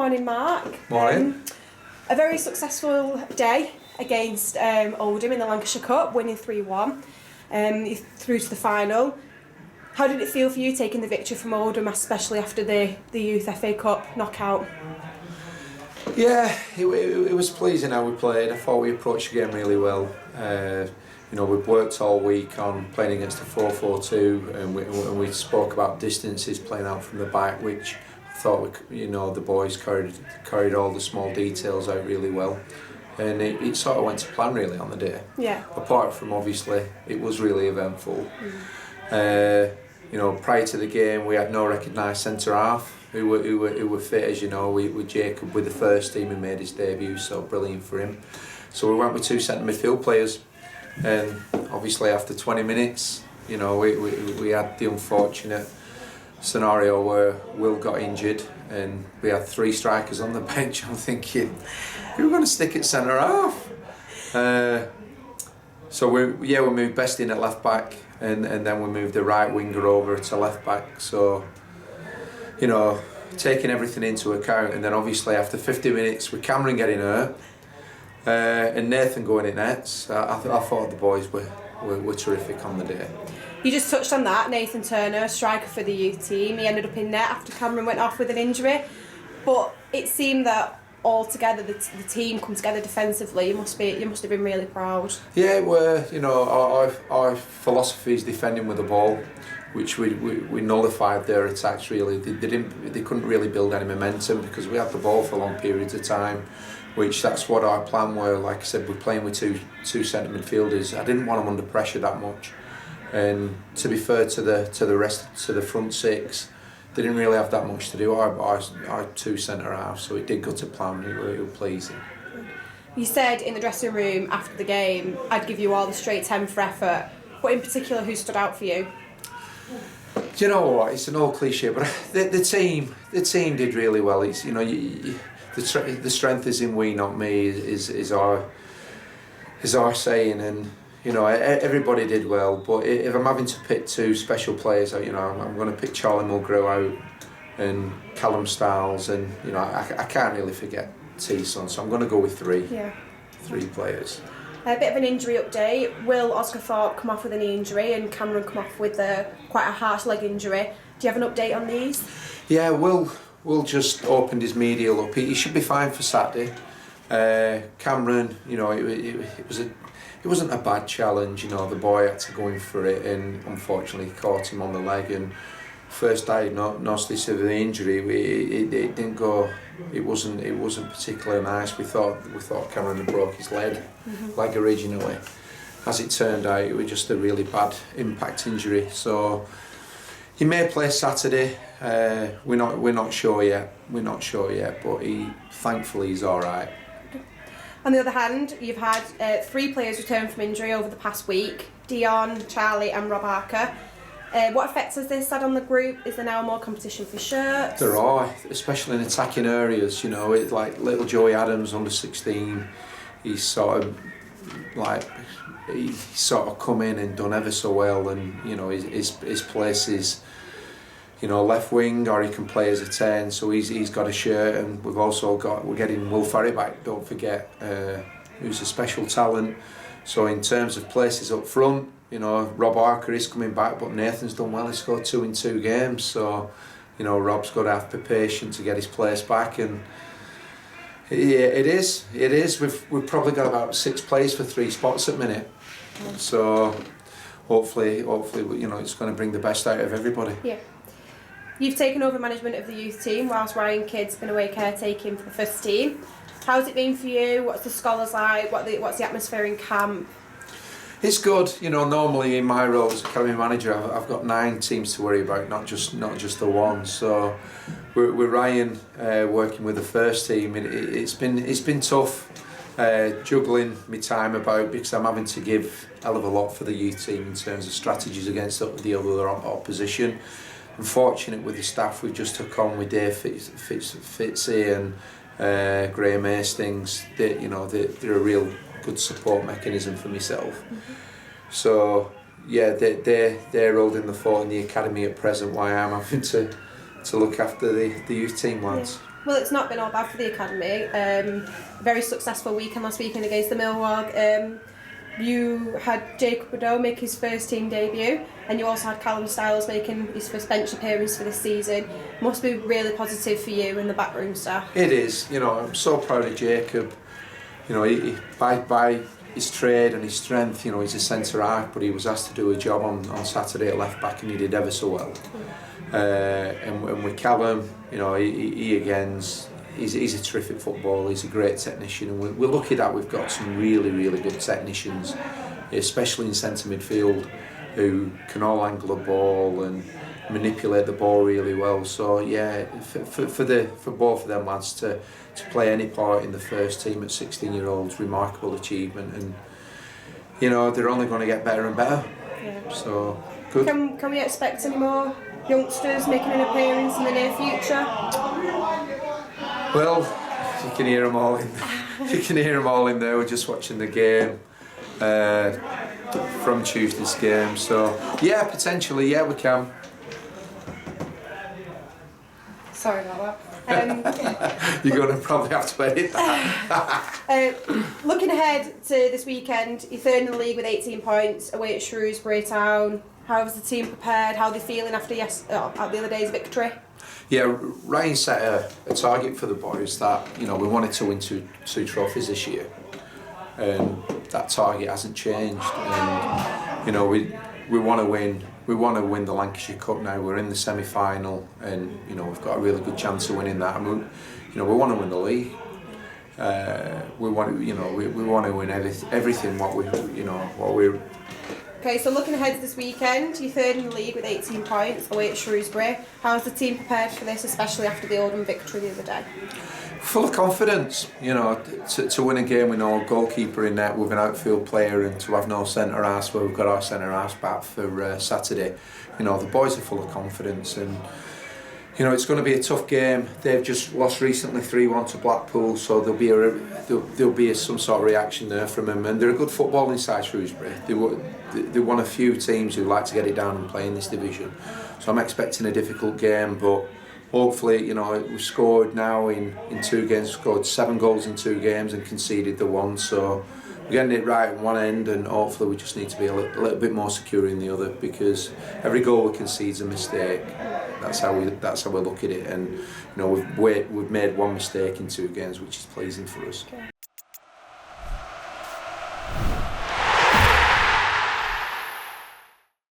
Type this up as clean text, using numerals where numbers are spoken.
Morning, Mark. Morning. A very successful day against Oldham in the Lancashire Cup, winning 3-1 through to the final. How did it feel for you taking the victory from Oldham, especially after the Youth FA Cup knockout? Yeah, it was pleasing how we played. I thought we approached the game really well. We've worked all week on playing against a 4-4-2, and we spoke about distances playing out from the back, which I thought the boys carried all the small details out really well, and it sort of went to plan really on the day. Yeah. Apart from obviously it was really eventful. Prior to the game we had no recognised centre half who were fit, as you know. With Jacob with the first team, who made his debut, so brilliant for him. So we went with two centre midfield players, and obviously after 20 minutes, we had the unfortunate scenario where Will got injured and we had three strikers on the bench. I'm thinking, who are going to stick at centre half? So we moved Best in at left back, and then we moved the right winger over to left back. So, taking everything into account, and then obviously after 50 minutes with Cameron getting hurt and Nathan going in nets, I thought the boys were terrific on the day. You just touched on that, Nathan Turner, striker for the youth team. He ended up in net after Cameron went off with an injury, but it seemed that altogether the team come together defensively. You must have been really proud. Yeah, our philosophy is defending with the ball, which we nullified their attacks really. They couldn't really build any momentum because we had the ball for long periods of time, which that's what our plan were. Like I said, we're playing with two centre midfielders. I didn't want them under pressure that much, and to be fair to the front six, they didn't really have that much to do. Our two centre halves, so it did go to plan. It was pleasing. You said in the dressing room after the game, I'd give you all the straight 10 for effort. What in particular, who stood out for you? Do you know what? It's an old cliche, but the team did really well. It's the strength is in we, not me, is our saying, and everybody did well. But if I'm having to pick two special players, I'm going to pick Charlie Mulgrew out and Callum Stiles, and I can't really forget T-Son, so I'm going to go with three. Yeah. Three players. A bit of an injury update. Will Oscar-Thorpe come off with a knee injury, and Cameron come off with quite a harsh leg injury. Do you have an update on these? Yeah, Will just opened his medial up. He should be fine for Saturday. Cameron, it wasn't a bad challenge. The boy had to go in for it, and unfortunately caught him on the leg. And first diagnosis of the injury, it didn't go. It wasn't particularly nice. We thought Cameron had broke his leg originally. As it turned out, it was just a really bad impact injury. So he may play Saturday. We're not sure yet. But thankfully he's all right. On the other hand, you've had three players return from injury over the past week: Dion, Charlie and Rob Arker. What effects has this had on the group? Is there now more competition for shirts? There are, especially in attacking areas. It's like little Joey Adams, under 16. He's sort of come in and done ever so well, and his place is left wing, or he can play as a 10. So he's got a shirt, and we're getting Will Ferry back. Don't forget, who's a special talent. So in terms of places up front, Rob Arker is coming back, but Nathan's done well. He scored 2 in 2 games, so Rob's got to have to be patient to get his place back. And it is. We've probably got about 6 players for 3 spots at the minute. So hopefully, it's going to bring the best out of everybody. Yeah. You've taken over management of the youth team whilst Ryan Kidd's been away caretaking for the first team. How's it been for you? What's the scholars like? What's the atmosphere in camp? It's good. Normally in my role as academy manager, I've got 9 teams to worry about, not just the one. So with Ryan working with the first team, it's been tough juggling my time about, because I'm having to give a hell of a lot for the youth team in terms of strategies against the other opposition. I'm fortunate with the staff we just took on with Dave Fitzy and Graham Hastings. They're a real good support mechanism for myself. So yeah, they're holding the fort in the academy at present, while I'm having to look after the youth team lads. Yeah. Well, it's not been all bad for the academy. Very successful weekend last weekend against the Millwall. You had Jacob Rideau make his first team debut, and you also had Callum Styles making his first bench appearance for this season. Must be really positive for you and the backroom staff. It is. You know, I'm so proud of Jacob. You know, he by his trade and his strength, you know, he's a centre half, but he was asked to do a job on Saturday at left back, and he did ever so well. And with Callum, you know, he again's he's a terrific footballer. He's a great technician, and we're lucky that we've got some really good technicians, especially in centre midfield, who can all angle a ball and manipulate the ball really well. So yeah, for both of them lads to play any part in the first team at 16-year-olds, remarkable achievement, and you know they're only going to get better and better. Yeah. So good. Can we expect any more youngsters making an appearance in the near future? Well, you can hear them all in. You can hear them all in there. We're just watching the game from Tuesday's game. So yeah, potentially, yeah, we can. Sorry about that. You're going to probably have to edit that. Looking ahead to this weekend, you're third in the league with 18 points away at Shrewsbury Town. How was the team prepared? How are they feeling after the other day's victory? Yeah, Ryan set a target for the boys that, you know, we wanted to win two trophies this year, and that target hasn't changed. And you know, we want to win. We want to win the Lancashire Cup now. We're in the semi-final, and you know we've got a really good chance of winning that. And we want to win the league. We want to win everything. What we're. Okay, so looking ahead to this weekend, you're third in the league with 18 points away at Shrewsbury. How's the team prepared for this, especially after the Oldham victory the other day? Full of confidence, you know, to win a game with no goalkeeper in net, with an outfield player, and to have no centre half, where we've got our centre half back for Saturday. You know, the boys are full of confidence, and you know it's going to be a tough game. They've just lost recently 3-1 to Blackpool, so there'll be some sort of reaction there from them. And they're a good footballing side, Shrewsbury. They're one of few teams who like to get it down and play in this division. So I'm expecting a difficult game, but hopefully, you know, we've scored now in 2 games, scored 7 goals in 2 games and conceded the 1. So we're getting it right at one end, and hopefully we just need to be a little bit more secure in the other, because every goal we concede is a mistake. That's how we look at it, and you know we've made 1 mistake in 2 games, which is pleasing for us. Okay.